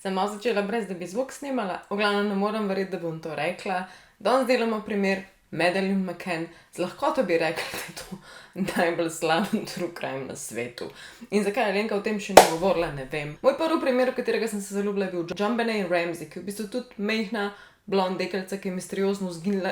Sem malo začela brez, da bi zvok snimala. V glavnem ne morem verjeti, da bom to rekla. Danes delamo primer Madeleine McCann. Z lahkoto bi rekla, da je to najbolj slaven true crime na svetu. In zakaj Alenka o tem še ni govorila, ne vem. Moj prvi primer, v katerega sem se zaljubila, je bil JonBenet Ramsey, ki je v bistvu tudi majhna blond deklica, ki je misteriozno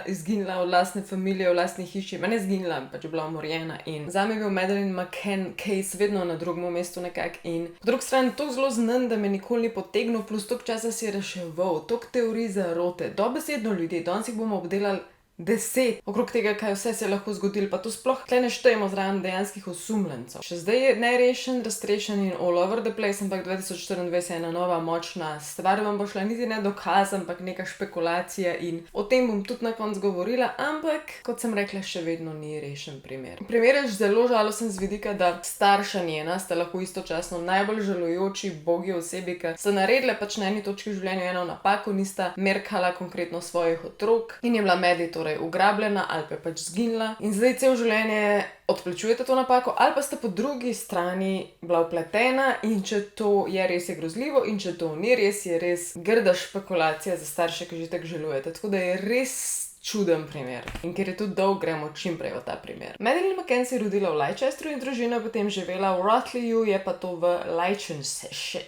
izginila od lastne familije v lastni hiši. Ma ne izginila, pač je bila umorjena. In zame je bil Madeleine McCann case vedno na drugem mestu nekako. In po drugi strani toliko zelo znan, da me nikoli ni potegnil, plus toliko časa si je reševal, toliko teorij zarote, dobesedno ljudi, danes jih bomo obdelali 10 okrog tega, kaj vse se je lahko zgodilo, pa to sploh tle ne štejemo zraven dejanskih osumljencev. Še zdaj je nerešen, raztrešen in all over the place, ampak 2024 je ena nova močna stvar, vam bo šla niti ne dokaz, ampak neka špekulacija in o tem bom tudi na koncu govorila, ampak kot sem rekla, še vedno ni rešen primer. Primer je zelo žalosten z vidika, da starša njena sta lahko istočasno najbolj žalujoči bogi osebi, ki sta naredile pač na eni točki v življenju eno napako, nista merkala konkretno svojih otrok in je bila Medi torej ugrabljena ali pa je pač zginila in zdaj cel življenje odplačujete to napako ali pa sta po drugi strani bila vpletena in če to je res je grozljivo in če to ni res je res grda špekulacija za starše, ki že tako žalujete. Tako da je res čuden primer. In ker je tudi dolg, gremo čim prej v ta primer. Madeleine McCann se je rodila v Leicesteru in družina potem živela v Rothleyju, je pa to v Leicestershire.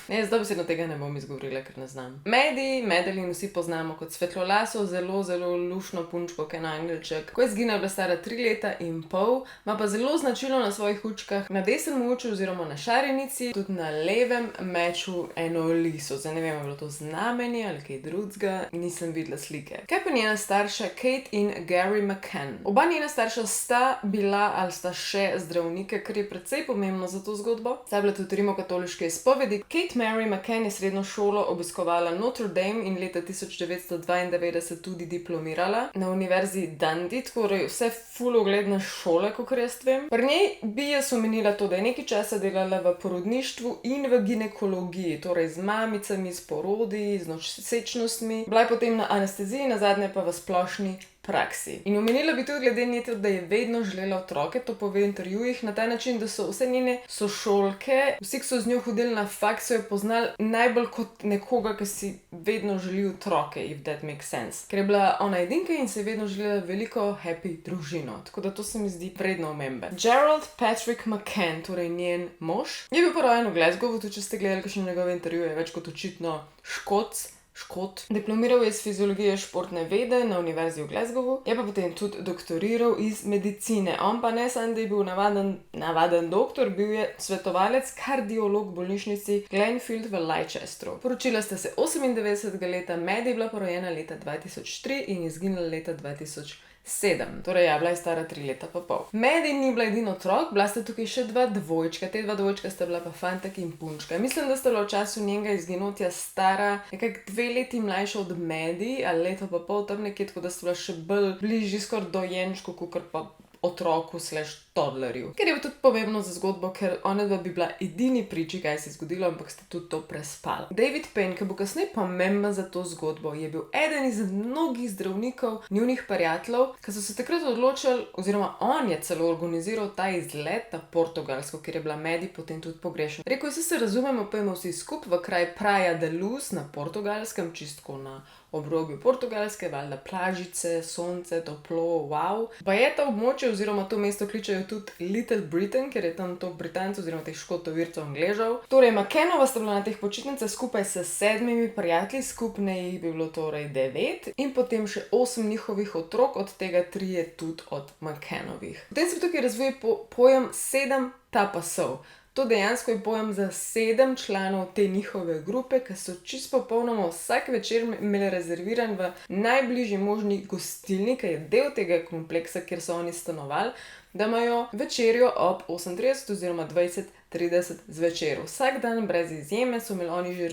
Ne, dobesedno tega ne bom izgovorila, ker ne znam. Madeleine vsi poznamo kot svetlolaso, zelo, zelo luštno punčko, ki je na angelček. Ko je izginila, bila stara 3 leta in pol, ima pa zelo značilno na svojih učkah na desnem oču oziroma na šarenici, tudi na levem meču eno liso. Zdaj ne vem, je bilo to znamenje ali kaj drugega, nisem videla slike. Kaj pa njena starša Kate in Gary McCann? Oba njena starša sta bila ali sta še zdravnike, kar je precej pomembno za to zgodbo. Sta bila tudi rimokatoliške izpovedi. Kate Mary McCann je srednjo šolo obiskovala Notre Dame in leta 1992 tudi diplomirala na univerzi Dundee, torej vse ful ugledne šole, kakor jaz vem. Pri njej bi jaz omenila to, da je nekaj časa delala v porodništvu in v ginekologiji, torej z mamicami, s porodi, z nosečnostmi. Bila je potem na anesteziji, nazadnje pa v splošni praksi. In omenila bi tudi glede nje, da je vedno želela otroke, to pove v intervjujih, na ta način, da so vse njene sošolke, vsi, ki so z njo hodili na faks, so jo poznali najbolj kot nekoga, ki si vedno želi otroke, if that makes sense. Ker je bila ona edinka in se je vedno želela veliko happy družino. Tako da to se mi zdi vredno omembe. Gerald Patrick McCann, torej njen mož, je bil porojen v Glasgowu, tudi če ste gledali kakšne njegove intervjuje, več kot očitno Škot. Diplomiral je iz fiziologije športne vede na univerzi v Glasgowu, je pa potem tudi doktoriral iz medicine. On pa ne samo, da je bil navaden doktor, bil je svetovalec kardiolog v bolnišnici Glenfield v Leicesteru. Poročila sta se 98. leta, Medi je bila porojena leta 2003 in izginila leta 2007. Torej ja, bila je stara 3 leta pa pol. Medi ni bila edini otrok, bila sta tukaj še 2 dvojčka. Te 2 dvojčka sta bila pa fantek in punčka. Mislim, da sta bila v času njenega izginotja stara nekako 2 leti mlajša od Medi, ali leto pa pol tam nekje, tako da sta bila še bolj bližji skoraj dojenčku, kakor pa otroku / toddlerju. Ker je tudi pomembno za zgodbo, ker onadva bi bila edini priči, kaj se je zgodilo, ampak sta tudi to prespala. David Payne, ki bo kasneje pomemben za to zgodbo, je bil eden izmed mnogih zdravnikov, njunih prijateljev, ki so se takrat odločili, oziroma on je celo organiziral ta izlet na Portugalsko, kjer je bila Medi potem tudi pogrešana. Rekel je, se razumemo, pojmo vsi skup v kraj Praia da Luz na Portugalskem, čistko na obrobju Portugalske, valjda plažice, sonce, toplo, wow. Pa je ta območje oziroma to mesto kličejo tudi Little Britain, ker je tam toliko Britancev oziroma teh Škotov, Ircev, Angležev. Torej, McCannova sta bila na teh počitnicah skupaj s 7 prijatelji, skupne jih bi bilo torej 9 in potem še 8 njihovih otrok, od tega 3 tudi od McCannovih. Potem se tukaj razvije pojem 7 tapasov. To dejansko je pojem za 7 članov te njihove grupe, ki so čisto popolnoma vsak večer imeli rezerviran v najbližji možni gostilni, ki je del tega kompleksa, kjer so oni stanovali, da imajo večerjo ob 8:30 oziroma 20:30 zvečer. Vsak dan brez izjeme so imeli oni že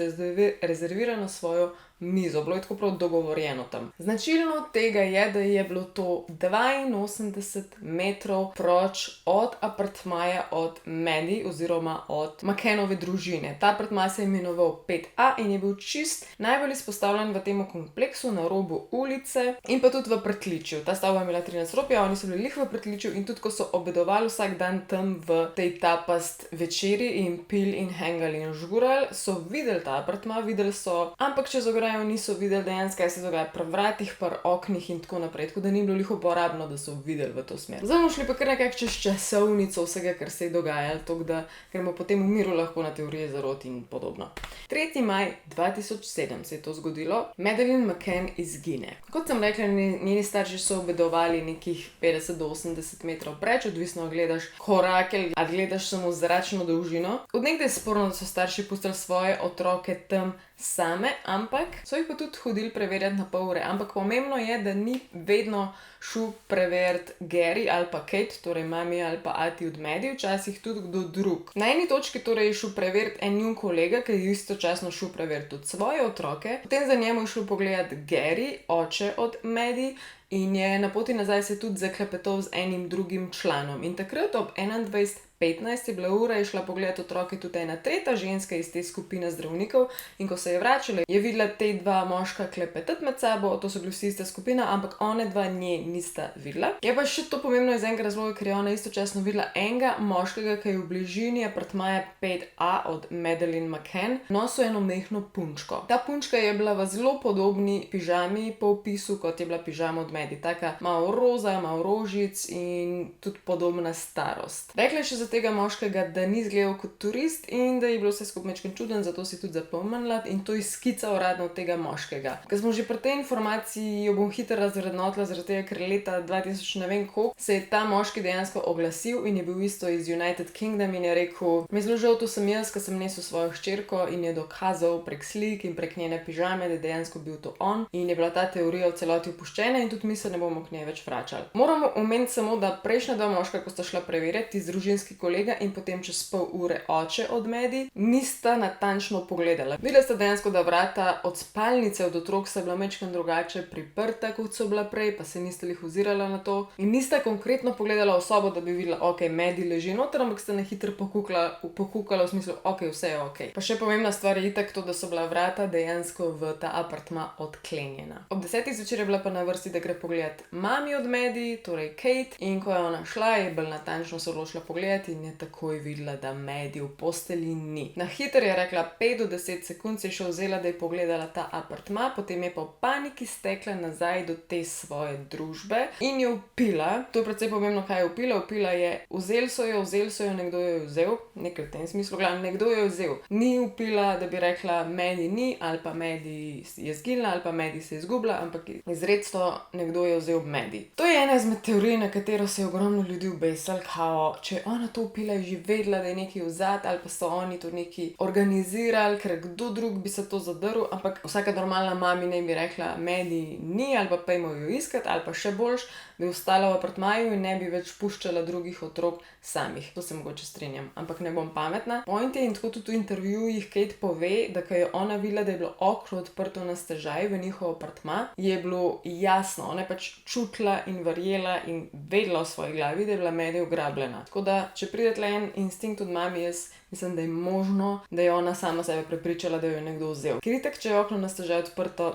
rezervirano svojo mizo. Bilo je tako prav dogovorjeno tam. Značilno tega je, da je bilo to 82 metrov proč od apartmaja od Maddie oziroma od McCannove družine. Ta apartma se je imenoval 5A in je bil čist najbolj izpostavljen v tem kompleksu na robu ulice in pa tudi v pritličju. Ta stavba je imela 13 ropja, oni so bili lih v pritličju in tudi ko so obedovali vsak dan tam v tej tapast večeri in pil in hengali in žgurali, so videli ta apartma, videli so, ampak čez ograjo niso videli dejansko, kaj se dogaja pri vratih, pri oknih in tako naprej, tako da ni bilo lih uporabno, da so videli v to smer. Zdaj bomo šli pa kar nekaj čez časovnico vsega, kar se je dogajalo, tako da gremo potem v miru lahko na teorije zarot in podobno. 3. maj 2007 se je to zgodilo. Madeleine McCann izgine. Kot sem rekla, njeni starši so obedovali nekih 50 do 80 metrov preč, odvisno gledaš korake ali gledaš samo zračno dolžino. Od nekdaj je sporno, da so starši pustili svoje otroke tam same, ampak so jih pa tudi hodili preverjati na pol ure. Ampak pomembno je, da ni vedno šel preveriti Gary ali pa Kate, torej mami ali pa ati od Maddie, včasih tudi kdo drug. Na eni točki torej je šel preveriti en njun kolega, ki je istočasno šel preveriti tudi svoje otroke. Potem za njemu je šel pogledati Gary, oče od Maddie, in je na poti nazaj se tudi zaklepetal z enim drugim članom. In takrat ob 21:15 je bila ura, je šla pogledati otroke tudi ena tretja ženska iz te skupine zdravnikov in ko se je vračala, je videla te dva moška klepetati med sabo, to so bili vsi ista skupina, ampak one dva nje nista videla. Je pa še to pomembno iz enega razloga, ker je ona istočasno videla enega moškega, ki je v bližini apartmaja 5A od Madeleine McCann nosil eno mehno punčko. Ta punčka je bila v zelo podobni pižami po opisu, kot je bila pižama od Maddie, taka malo roza, malo rožic in tudi podobna starost. Rekla je še za tega moškega, da ni izgledal kot turist in da je bilo vse skupaj majčkeno čuden, zato si tudi zapomnila in to iz skica uradno od tega moškega. Ker smo že pri tej informaciji, jo bom hitro razvrednotila, zaradi tega, ker leta 2000 ne vem koliko se je ta moški dejansko oglasil in je bil isto iz United Kingdom in je rekel: "Mi je zelo žal, to sem jaz, ki sem nesel svojo hčerko", in je dokazal prek slik in prek njene pižame, da je dejansko bil to on in je bila ta teorija v celoti opuščena in tudi mi se ne bomo k njej več vračali. Moramo omeniti samo, da prejšnja dva moška, ko sta šla preverjati, družinski kolega in potem čez pol ure oče od Maddie, nista natančno pogledala. Videla sta dejansko, da vrata od spalnice od otrok so bila majčkeno drugače priprta, kot so bila prej, pa se nista lih ozirala na to in nista konkretno pogledala v sobo, da bi videla, ok, Maddie leži noter, ampak sta na hitro pokukala v smislu, ok, vse je ok. Pa še pomembna stvar je itak to, da so bila vrata dejansko v ta apartma odklenjena. Ob 10. zvečer je bila pa na vrsti, da gre pogledat mami od Maddie, torej Kate, in ko je ona šla, je bolj natančno se odločila pogledati in je takoj videla, da Maddie v postelji ni. Na hitro je rekla 5 do 10 sekund, se je še vzela, da je pogledala ta apartma, potem je pa v paniki stekla nazaj do te svoje družbe in jo vpila. To je precej pomembno, kaj je vpila. Vpila je, vzeli so jo, nekdo jo je vzel, nekaj v tem smislu, glavno, nekdo jo je vzel. Ni vpila, da bi rekla Maddie ni, ali pa Maddie je zginila, ali pa Maddie se je izgubila, ampak izrecno nekdo je vzel Maddie. To je ena izmed teorij, na katero se je ogromno ljudi obesalo, kao, če je ona to vpila, je že vedela, da je nekaj vzad, ali pa so oni to nekaj organizirali, ker kdo drug bi se to zadrl, ampak vsaka normalna mami ne bi rekla Maddie ni, ali pa pojmo jo iskati, ali pa še boljš, bi ostala v apartmaju in ne bi več puščala drugih otrok samih. To se mogoče strinjam, ampak ne bom pametna. Point je, in tako tudi v intervjujih Kate pove, da ko je ona videla, da je bilo okno odprto na stežaj v njihov apartma, je bilo jasno, ona je pač čutila in verjela in vedela v svoji glavi, da je bila Maddie ugrabljena. Tako da, če pride tle en instinkt od mami, jaz mislim, da je možno, da je ona sama sebe prepričala, da jo je nekdo vzel. Ker itak, če je okno na stežaj odprto,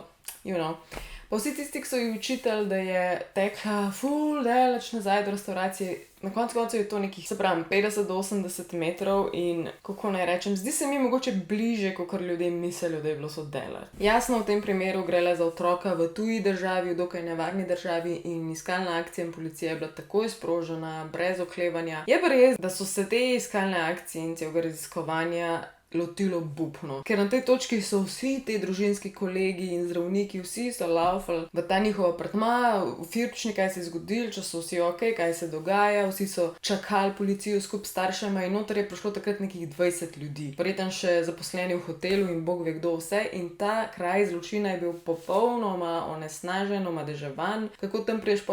pa vsi tisti, ki so ji učitelj, da je tekla ful daleč nazaj do restauracije, na koncu je to nekih, se pravim, 50 do 80 metrov in, kako naj rečem, zdi se mi mogoče bliže, kakor ljudje mislijo, da je bilo so daleč. Jasno, v tem primeru gre le za otroka v tuji državi, v dokaj nevarni državi in iskalna akcija in policija je bila takoj sprožena, brez oklevanja. Je pa res, da so se te iskalne akcije in celega raziskovanja lotilo bupno. Ker na tej točki so vsi te družinski kolegi in zdravniki, vsi so laufali v ta njihov apartma, v firčni, kaj se je zgodilo, če so vsi ok, kaj se dogaja, vsi so čakali policijo skupaj s staršema in noter je prišlo takrat nekih 20 ljudi. Verjetno še zaposleni v hotelu in bog ve kdo vse in ta kraj zločina je bil popolnoma onesnažen, omadeževan. Kako tam priješ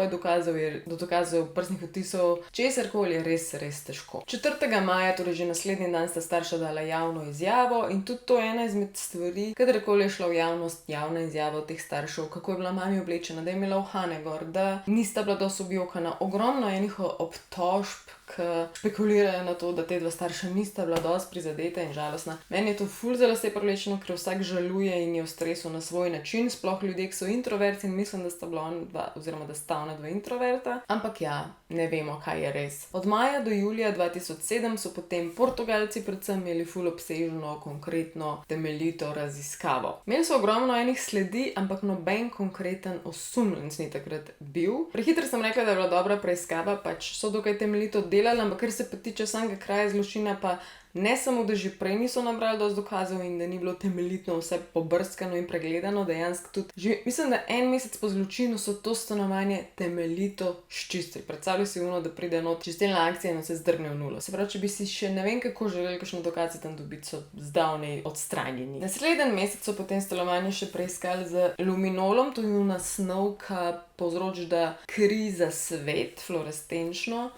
do dokazov prstnih odtisov, česarkoli je res, res težko. 4. maja, torej že naslednji dan, sta starša dala javno izjavo in tudi to je ena izmed stvari, kadarkoli je šla v javnost javna izjava od teh staršev, kako je bila mami oblečena, da je imela uhane gor, da nista bila dosti objokana. Ogromno enih obtožb, ki špekulirajo na to, da te dva starša nista bila dosti prizadeta in žalostna. Meni je to ful za lase privlečeno, ker vsak žaluje in je v stresu na svoj način, sploh ljudje, ki so introverti in mislim, da sta bila dva, oziroma da sta ona dva introverta. Ampak ja, ne vemo, kaj je res. Od maja do julija 2007 so potem Portugalci predvsem imeli ful obsežno, konkretno, temeljito raziskavo. Imeli so ogromno enih sledi, ampak noben konkreten osumljenec ni takrat bil. Prehitro sem rekla, da je bila dobra preiskava, pač so dokaj temeljito delali, ampak kar se pa tiče samega kraja zločina, pa ne samo, da že prej niso nabrali dosti dokazov in da ni bilo temeljito vse pobrskano in pregledano, dejansko tudi mislim, da en mesec po zločinu so to stanovanje temeljito ščistili. Predstavljaj si da pride not čistilna akcija in se zdrgne v nulo. Se pravi, če bi si še ne vem kako želeli kakšne dokaze tam dobiti, so zdavnej odstranjeni. Naslednji mesec so potem stanovanje še preiskali z luminolom, to je ona snov, ki povzroča kri za svet, fluorescenčno.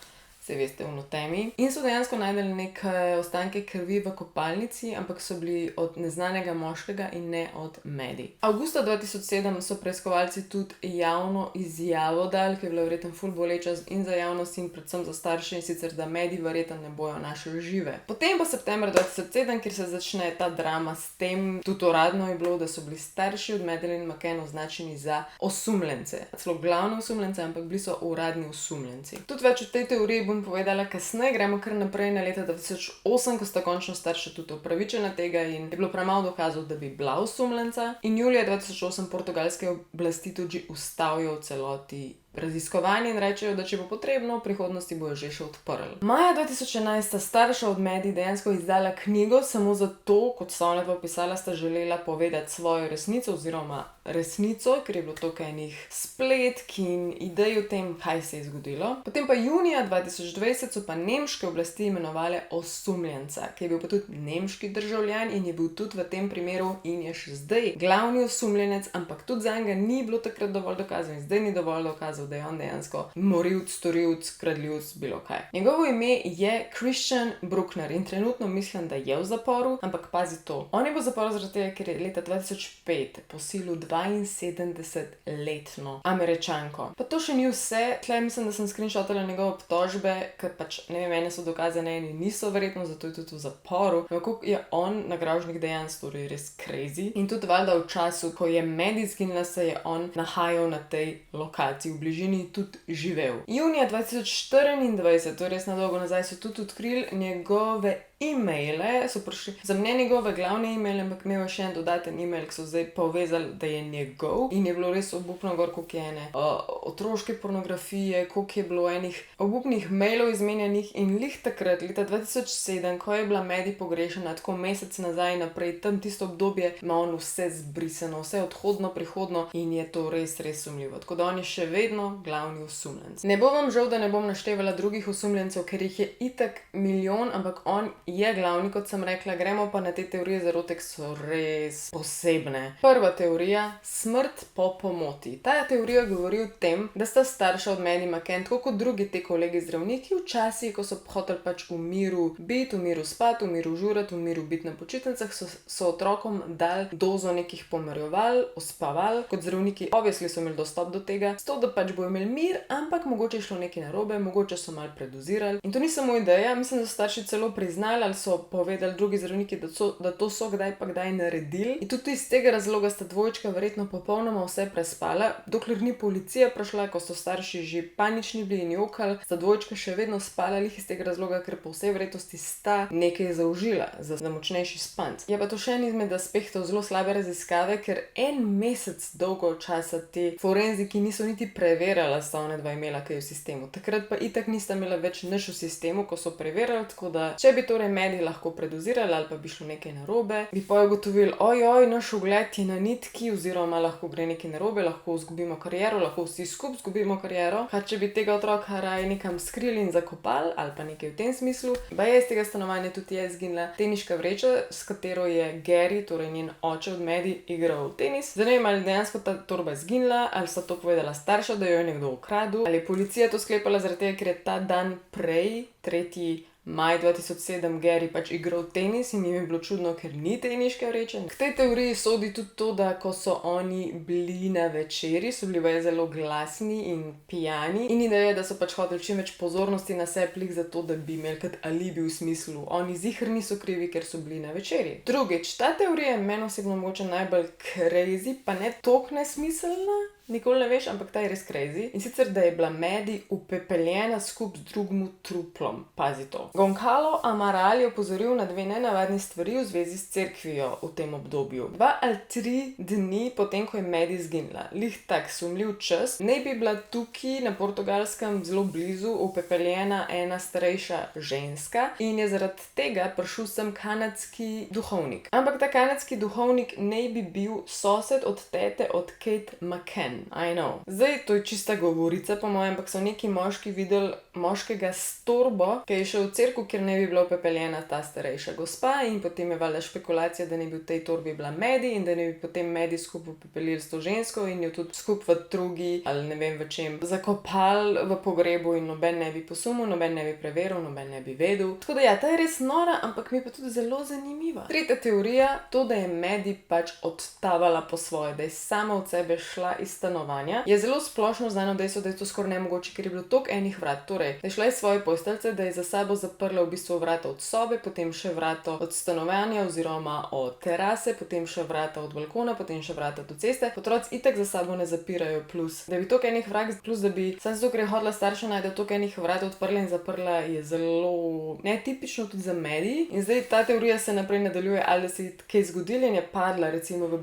Se veste, v temi. In so dejansko najdeli neke ostanke krvi v kopalnici, ampak so bili od neznanega moškega in ne od Maddie. Avgusta 2007 so preiskovalci tudi javno izjavo dali, ki je bila verjetno ful boleča in za javnost in predvsem za starše, in sicer da Maddie verjetno ne bojo našli žive. Potem pa septembra 2007, kjer se začne ta drama s tem, tudi uradno je bilo, da so bili starši od Madeleine McCann označeni za osumljence. Celo glavne osumljence, ampak bili so uradni osumljenci. Tudi več o tej teoriji bom povedala kasneje, gremo kar naprej na leta 2008, ko sta končno starša tudi upravičena tega in je bilo premalo dokazov, da bi bila osumljenca. In julija 2008 portugalske oblasti tudi ustavijo v celoti raziskovanje in rečejo, da če bo potrebno, v prihodnosti bojo že še odprli. Maja 2011 sta starša od Maddie dejansko izdala knjigo samo zato, kot so ona dva pisala, sta želela povedati svojo resnico oziroma resnico, ker je bilo toliko enih spletk in idej o tem, kaj se je zgodilo. Potem pa junija 2020 so pa nemške oblasti imenovale osumljenca, ki je bil pa tudi nemški državljan in je bil tudi v tem primeru in je še zdaj glavni osumljenec, ampak tudi zanj ni bilo takrat dovolj dokazov in zdaj ni dovolj dokazov, da je on dejansko morilc, storilc, kradljivc, bilo kaj. Njegovo ime je Christian Bruckner in trenutno mislim, da je v zaporu, ampak pazi to. On je v zaporu zaradi tega, ker je leta 2005 posilil 72-letno Američanko. Pa to še ni vse, tle mislim, da sem screenshotala njegove obtožbe, ker pač ne vem, ene so dokazane, eni niso verjetno, zato je tudi v zaporu. Kako je on na grožnjih dejanj storil, res crazy. In tudi valjda v času, ko je Maddie izginila, se je on nahajal na tej lokaciji, v bližini tudi živel. Junija 2024, to je res nadolgo nazaj, so tudi odkrili njegove e-maile, so prišli za mne njegove glavne e-maile, ampak imel je še en dodaten e-mail, ki so zdaj povezali, da je njegov in je bilo res obupno gor, koliko je ene otroške pornografije, koliko je bilo enih obupnih mailov izmenjanih in lih takrat, leta 2007, ko je bila Maddie pogrešana, tako mesec nazaj naprej, tam tisto obdobje, ima on vse zbrisano, vse odhodno, prihodno in je to res, res sumljivo. Tako da on je še vedno glavni osumljenec. Ne bo vam žal, da ne bom naštevala drugih osumljencev, ker jih je itak milijon, ampak on je glavni, kot sem rekla. Gremo pa na te teorije zarote, ki so res posebne. Prva teorija, smrt po pomoti. Ta teorija govori o tem, da sta starša od Maddie McCann, tako kot drugi te kolegi zdravniki, včasih, ko so hoteli pač v miru biti, v miru spati, v miru žurati, v miru biti na počitnicah, so otrokom dali dozo nekih pomirjeval, uspaval, kot zdravniki obviously so imeli dostop do tega, s to, da pač bo imeli mir, ampak mogoče je šlo nekaj narobe, mogoče so malo predozirali. In to ni samo ideja, mislim, da so starši celo priznali ali so povedali drugi zdravniki, da to so kdaj pa kdaj naredili. In tudi iz tega razloga sta dvojčka verjetno popolnoma vse prespala, dokler ni policija prišla, ko so starši že panični bili in jokali, sta dvojčka še vedno spala, lih iz tega razloga, ker po vsej verjetnosti sta nekaj zaužila za močnejši spanc. Je pa to še en izmed aspektov zelo slabe raziskave, ker en mesec dolgo časa te forenziki niso niti preverjala, sta ona dva imela kaj v sistemu. Takrat pa itak nista imela več nič v sistemu, ko so preverjali, tako da če bi torej Maddie lahko predozirali ali pa bi šlo nekaj narobe, bi pa ugotovili, ojoj, naš ugled je na nitki oziroma lahko gre nekaj narobe, lahko izgubimo kariero, lahko vsi skupaj izgubimo kariero. Kaj če bi tega otroka raje nekam skrili in zakopali ali pa nekaj v tem smislu. Baje iz tega stanovanja tudi je izginila teniška vreča, s katero je Gary, torej njen oče od Maddie, igral tenis. Zdaj ne vem, ali dejansko ta torba izginila, ali sta to povedala starša, da jo je nekdo ukradel, ali je policija to sklepala zaradi tega, ker je ta dan prej, 3. maj 2007 Gary pač igral tenis in jim je bilo čudno, ker ni teniške vreče. K tej teoriji sodi tudi to, da ko so oni bili na večeri, so bili baje zelo glasni in pijani in ideja je, da so pač hoteli čim več pozornosti na sebi lik za to, da bi imeli kot alibi v smislu, oni ziher niso krivi, ker so bili na večeri. Drugič, ta teorija je meni osebno mogoče najbolj crazy, pa ne toliko nesmiselna. Nikoli ne veš, ampak ta je res crazy. In sicer, da je bila Maddie upepeljena skupaj z drugim truplom. Pazi to. Goncalo Amaral je opozoril na dve nenavadni stvari v zvezi s cerkvijo v tem obdobju. 2 ali 3 dni potem, ko je Maddie izginila, lih tak sumljiv čas, ne bi bila tukaj na Portugalskem zelo blizu upepeljena ena starejša ženska in je zaradi tega prišel sem kanadski duhovnik. Ampak ta kanadski duhovnik ne bi bil sosed od tete od Kate McCann. I know. Zdaj, to je čista govorica po mojem, ampak so neki moški videli moškega s torbo, ki je šel v cerkev, kjer ne bi bila upepeljena ta starejša gospa in potem je valjda špekulacija, da ne bi v tej torbi bila Maddie in da ne bi potem Maddie skupaj upepeljili s to žensko in jo tudi skupaj v drugi ali ne vem v čem zakopali v pogrebu in noben ne bi posumil, noben ne bi preveril, noben ne bi vedel. Tako da ja, ta je res nora, ampak mi je pa tudi zelo zanimiva. Tretja teorija, to, da je Maddie pač odtavala po svoje, da je sama od sebe šla iz stanovanja, je zelo splošno znano dejstvo, da je to skoraj nemogoče, ker je bilo toliko enih vrat. Torej, da je šla iz svoje posteljice, da je za sabo zaprla v bistvu vrata od sobe, potem še vrata od stanovanja oziroma od terase, potem še vrata od balkona, potem še vrata do ceste. Otroci itak za sabo ne zapirajo, plus da bi toliko enih vrat, plus da bi samo zato, ker je hodila starša najti, toliko enih vrat odprla in zaprla, je zelo netipično tudi za Maddie. In zdaj ta teorija se naprej nadaljuje, ali da se je kaj zgodilo in je padla recimo v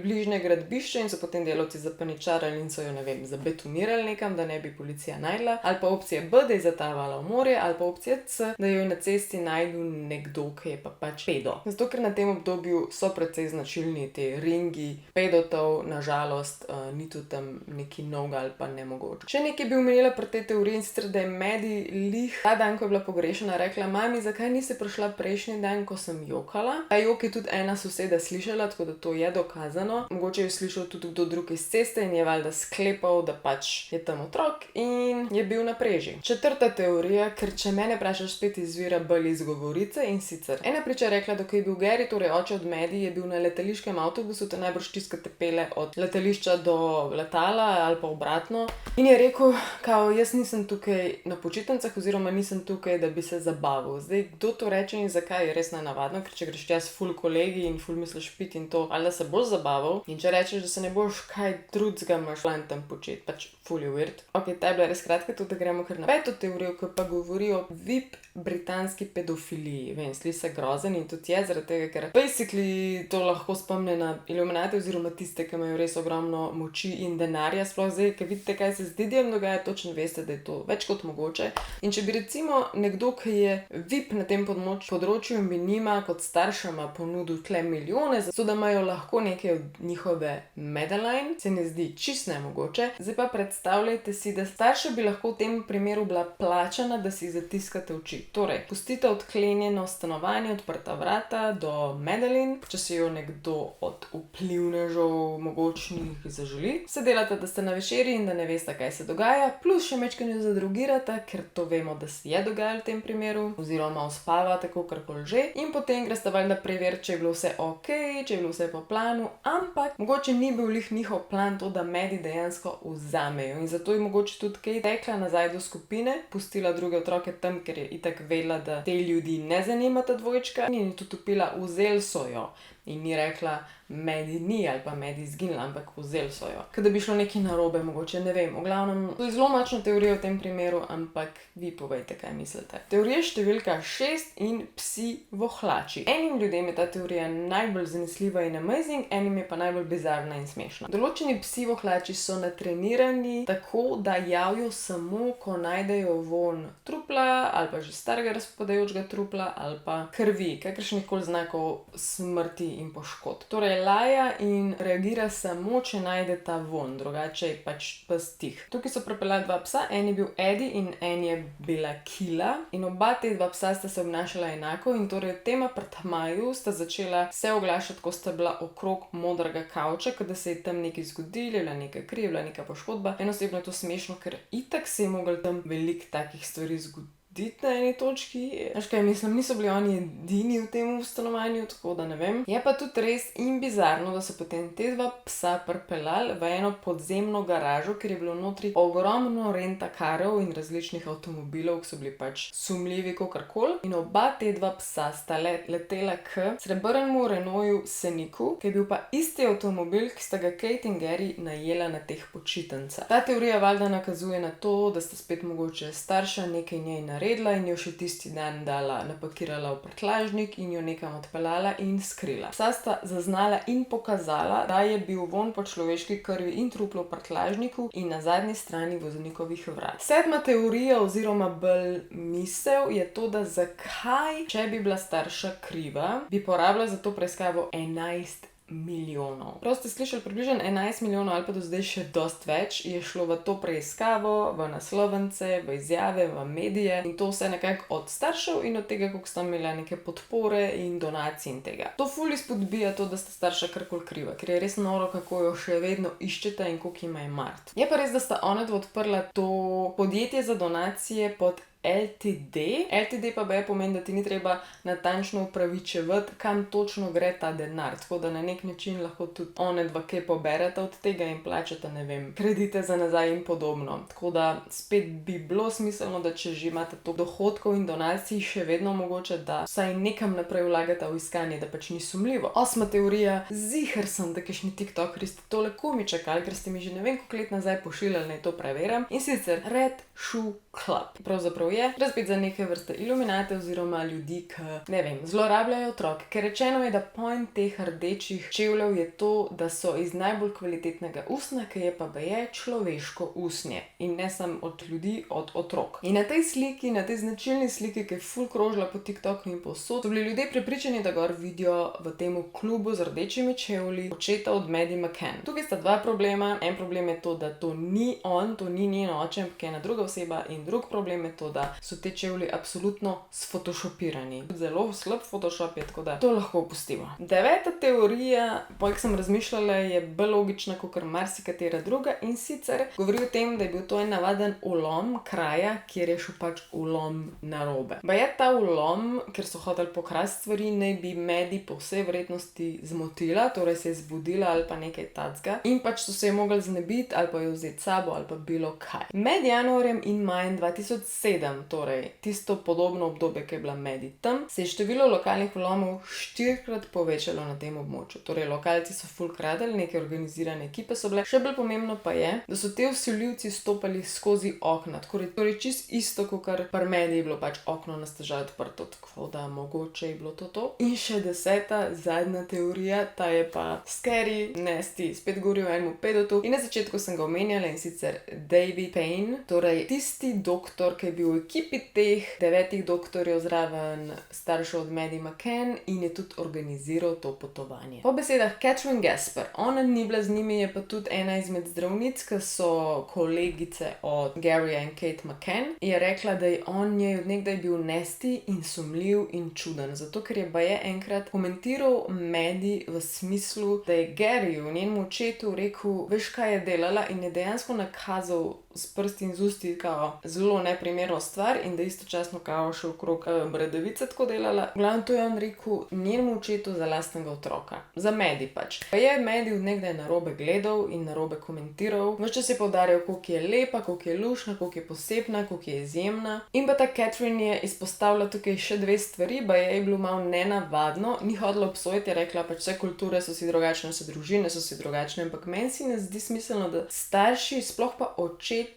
bližnje gradbišče in so potem delavci zapaničarali in so jo, ne vem, zabetonirali nekam, da ne bi policija najdla, ali pa opcija B, da je zatavala v morje, ali pa opcija C, da jo je na cesti najdel nekdo, ki je pa pač pedo. Zato, ker na tem obdobju so precej značilni te ringi pedotov, nažalost, ni tu tam neki novega ali pa nemogoče. Še nekaj bi omenila pri tej teoriji, in sicer, da je Maddie lih ta dan, ko je bila pogrešana, rekla: "Mami, zakaj nisi prišla prejšnji dan, ko sem jokala?" Ta jok je tudi ena soseda slišala, tako da to je dokazano. Mogoče je slišal tudi kdo drug iz ceste in je valjda sklepal, da pač je tam otrok in je bil na preži. Četrta teorija, ker če mene vprašaš, spet izvira bolj iz govorice, in sicer ena priča je rekla, da ko je bil Gary, torej oče od Maddie, je bil na letališkem avtobusu, te najbrž tisto, te pele od letališča do letala ali pa obratno, in je rekel, kao, jaz nisem tukaj na počitnicah oziroma nisem tukaj, da bi se zabaval. Zdaj, kdo to reče in zakaj, je res nenavadno, ker če greš tja s ful kolegi in ful misliš pit in to, ali da se boš zabaval, in če rečeš, da se ne boš kaj drugega imaš plan tam početi, pač ful je weird. Ok, ta je bila res kratka, tudi da gremo kar na peto teorijo, ki pa govori o VIP britanski pedofiliji. Vem, sli se grozen in tudi je, zaradi tega, ker basically to lahko spomne na iluminate oziroma tiste, ki imajo res ogromno moči in denarja, sploh zdaj, ki vidite, kaj se z Didijem dogaja, točno veste, da je to več kot mogoče. In če bi recimo nekdo, ki je VIP na tem področju in bi njima kot staršama ponudil tle milijone, zato da imajo lahko nekaj od njihove Madeline, se ne zdi čist nemogoče. Zdaj pa predstavljajte si, da starša bi lahko v tem primeru bila plačana, da si zatiskate oči. Torej, pustite odklenjeno stanovanje, odprta vrata do Madeline, če si jo nekdo od vplivnežev mogočnih zaželi. Se delate, da ste na večeri in da ne veste, kaj se dogaja, plus še mečkanje zadrogirate, ker to vemo, da se je dogajalo v tem primeru, oziroma uspavate, kakorkoli že, in potem greste valjda preveriti, če je bilo vse ok, če je bilo vse po planu, ampak mogoče ni bil lih njihov plan to, da Maddie dejansko vzamejo in zato je mogoče tudi kaj tekla nazaj do skupine, pustila druge otroke tam, ker je itak vedela, da te ljudi ne zanima ta dvojčka, in je tudi upila, vzeli so jo. In ni rekla, Maddie ni ali pa Maddie izginila, ampak vzeli so jo. Kaj da bi šlo nekaj narobe, mogoče, ne vem. V glavnem, to je zelo močna teorija v tem primeru, ampak vi povejte, kaj mislite. Teorija številka 6 in psi vohlači. Enim ljudem je ta teorija najbolj zanesljiva in amazing, enim je pa najbolj bizarna in smešna. Določeni psi vohlači so natrenirani tako, da javijo samo, ko najdejo von trupla ali pa že starega razpadajočega trupla ali pa krvi, kakršnih koli znakov smrti in poškodb. Torej, laja in reagira samo, če najde ta von, drugače je pač pes tih. Tukaj so pripeljali dva psa, en je bil Eddie in en je bila Kila in oba te dva psa sta se obnašala enako in torej v tem apartmaju sta začela se oglašati, ko sta bila okrog modrega kavča, kada se je tam nekaj zgodilo, je bila neka kri, je bila neka poškodba. Eno osebno je to smešno, ker itak se je moglo tam veliko takih stvari zgoditi. zgoditi na eni točki. Veš kaj, mislim, niso bili oni edini v tem stanovanju, tako da ne vem. Je pa tudi res in bizarno, da so potem te dva psa pripeljali v eno podzemno garažo, ker je bilo notri ogromno rentakarov in različnih avtomobilov, ki so bili pač sumljivi kakorkoli. In oba te dva psa sta letela k srebrnemu Renaultu Scenicu, ki je bil pa isti avtomobil, ki sta ga Kate in Gary najela na teh počitnicah. Ta teorija valjda nakazuje na to, da sta spet mogoče starša nekaj njej naredila in jo še tisti dan napakirala v prtljažnik in jo nekam odpeljala in skrila. Psa sta zaznala in pokazala, da je bil vonj po človeški krvi in truplu v prtljažniku in na zadnji strani voznikovih vrat. Sedma teorija oziroma bolj misel je to, da zakaj, če bi bila starša kriva, bi porabila za to preiskavo 11 milijonov. Prav ste slišali, približno 11 milijonov ali pa do zdaj še dosti več je šlo v to preiskavo, v naslovence, v izjave, v medije in to vse nekako od staršev in od tega, koliko sta imela neke podpore in donacij in tega. To ful izpodbija to, da sta starša karkoli kriva, ker je res noro, kako jo še vedno iščeta in koliko jima je mart. Je pa res, da sta onadva odprla to podjetje za donacije pod LTD. LTD pa pomeni, da ti ni treba natančno upravičevati, kam točno gre ta denar. Tako da na nek način lahko tudi onadva kaj pobereta od tega in plačata, ne vem, kredite za nazaj in podobno. Tako da spet bi bilo smiselno, da če že imate toliko dohodkov in donacij, še vedno mogoče, da vsaj nekam naprej vlagata v iskanje, da pač ni sumljivo. Osma teorija, ziher sem, da kakšni tiktokerji ste tole komaj čakali, ker ste mi že ne vem koliko let nazaj pošiljali, naj to preverjam. In sicer Red Shoe Club. Pravzaprav je razbit za neke vrste iluminate oziroma ljudi, ki, ne vem, zlorabljajo otroke. Ker rečeno je, da point teh rdečih čevljev je to, da so iz najbolj kvalitetnega usnja, ki je pa človeško usnje. In ne samo od ljudi, od otrok. In na tej sliki, na tej značilni sliki, ki je ful krožila po TikToku in povsod, so bili ljudje prepričani, da gor vidijo v tem klubu z rdečimi čevlji očeta od Maddie McCann. Tukaj sta dva problema. En problem je to, da to ni on, to ni njen oče, ampak je ena druga oseba, in drug problem je to, da so te čevlji absolutno sfotoshopirani. Zelo slab Photoshop je, tako da to lahko opustimo. Deveta teorija, poleg sem razmišljala, je bolj logična kot marsikatera druga in sicer govori o tem, da je bil to en navaden vlom kraja, kjer je šel pač vlom narobe. Baje ta vlom, ker so hoteli pokrasti stvari, naj bi Maddie po vsej verjetnosti zmotila, torej se je zbudila ali pa nekaj tacga in pač so se je mogli znebiti ali pa jo vzeti sabo ali pa bilo kaj. Med januarjem in majem 2007, torej tisto podobno obdobje, ki je bila Maddie tam, se je število lokalnih vlomov 4-krat povečalo na tem območju. Torej, lokalci so ful kradli, neke organizirane ekipe so bile. Še bolj pomembno pa je, da so te vsiljivci stopali skozi okna. Torej, čist isto, kot kar pri Maddie je bilo pač okno na stežaj odprto, tako da mogoče je bilo to. In še 10. zadnja teorija, ta je pa scary, nasty, spet govori o enem pedotu. In na začetku sem ga omenjala, in sicer David Payne, torej tisti doktor, ki je bil v ekipi teh 9 doktorjev zraven staršev od Maddie McCann in je tudi organiziral to potovanje. Po besedah Catherine Gasper, ona ni bila z njimi, je pa tudi ena izmed zdravnic, ki so kolegice od Garyja in Kate McCann, je rekla, da je on njej od nekdaj bil nasty in sumljiv in čuden, zato ker je baje enkrat komentiral Maddie v smislu, da je Garyju, njenemu očetu, rekel, veš kaj je delala, in je dejansko nakazal s prsti in z usti kao zelo neprimerno stvar in da istočasno kao še okrog bradavice tako delala. V glavnem to je on rekel njenemu očetu za lastnega otroka. Za Maddie pač. Pa je Maddie od nekdaj narobe gledal in narobe komentiral. Ves čas je poudarjal, koliko je lepa, koliko je luštna, koliko je posebna, koliko je izjemna. In pa ta Catherine je izpostavila tukaj še dve stvari, baje je bilo malo nenavadno, ni hodila obsojiti, je rekla pač vse kulture so si drugačne, vse družine so si drugačne, ampak meni si ne zdi smiselno, da starši, sploh pa očetje,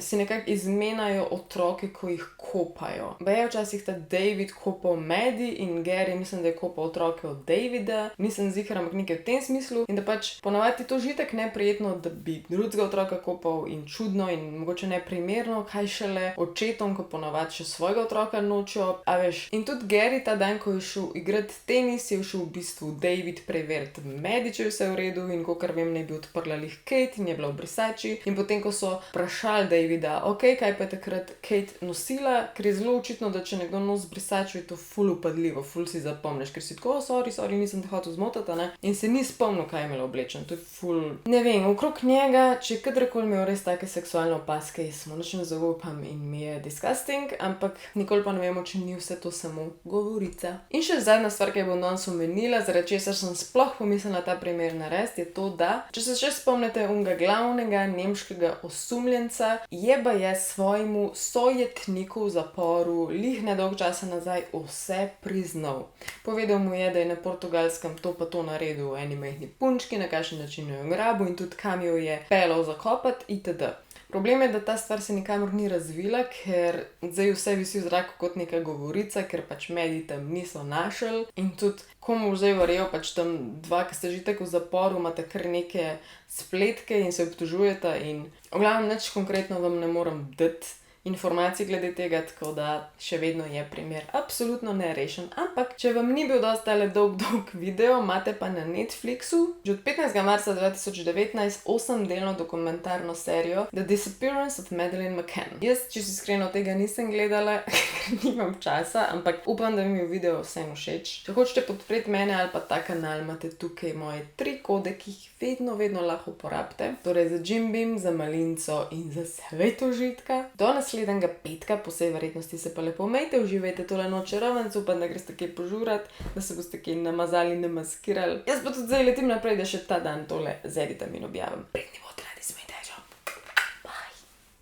si nekako izmenjajo otroke, ko jih kopajo. Baje včasih ta David kopal Maddie in Gary, mislim, da je kopal otroke od Davida, nisem ziher, ampak nekaj v tem smislu in da pač ponavadi to žitek neprijetno, da bi drugega otroka kopal in čudno in mogoče neprimerno, kaj šele očetom, ko ponavadi še svojega otroka nočejo, a veš. In tudi Gary ta dan, ko je šel igrati tenis, je šel v bistvu David preveriti Maddie, če je vse v redu in kakor vem, ne bi odprla lih Kate in je bila v brisači in potem, ko so vprašali Davida, ok, kaj pa je takrat Kate nosila, ker je zelo očitno, da če nekdo nos brisačo, je to ful upadljivo, ful si zapomniš, ker si tako, sorry, nisem te hotel zmotiti, ne, in se ni spomnil, kaj je imela oblečen, to je ful, ne vem, okrog njega, če je kadarkoli imel res take seksualne opaske, jaz mu nič ne zaupam in mi je disgusting, ampak nikoli pa ne vemo, če ni vse to samo govorica. In še zadnja stvar, ki jo bom danes omenila, zaradi česar sem sploh pomislila ta primer narediti, je to, da, če se še spomnite onega glavnega nemškega osumljenca, je baje svojemu sojetniku v zaporu lih nedolgo časa nazaj vse priznal. Povedal mu je, da je na Portugalskem to pa to naredil v eni majhni punčki, na kakšen način jo je grabil in tudi kam jo je peljal zakopati itd. Problem je, da ta stvar se nikamor ni razvila, ker zdaj vse visi v zraku kot neka govorica, ker pač mediji tam niso našli in tudi komu zdaj verjel, pač tam dva, ki ste že tako v zaporu, imate kar neke spletke in se obtožujete in v glavnem nič konkretno vam ne morem dati informacij glede tega, tako da še vedno je primer absolutno nerešen. Ampak, če vam ni bil dosti tale dolg video, imate pa na Netflixu že od 15. marca 2019 8-delno dokumentarno serijo The Disappearance of Madeleine McCann. Jaz, če si iskreno, tega nisem gledala, ker nimam časa, ampak upam, da mi je video vsem všeč. Če hočete podpreti mene ali pa ta kanal, imate tukaj moje 3 kode, ki jih vedno lahko uporabite. Torej za Jim Beam, za Malinco in za Svet užitka. Do naslednjega petka, po vsej verjetnosti se pa lepo imejte, uživajte tole noč čarovnic, upam, da greste kaj požurat, da se boste kaj namazali, namaskirali. Jaz pa tudi zdaj letim naprej, da še ta dan tole z editamin objavim. Pridni bote.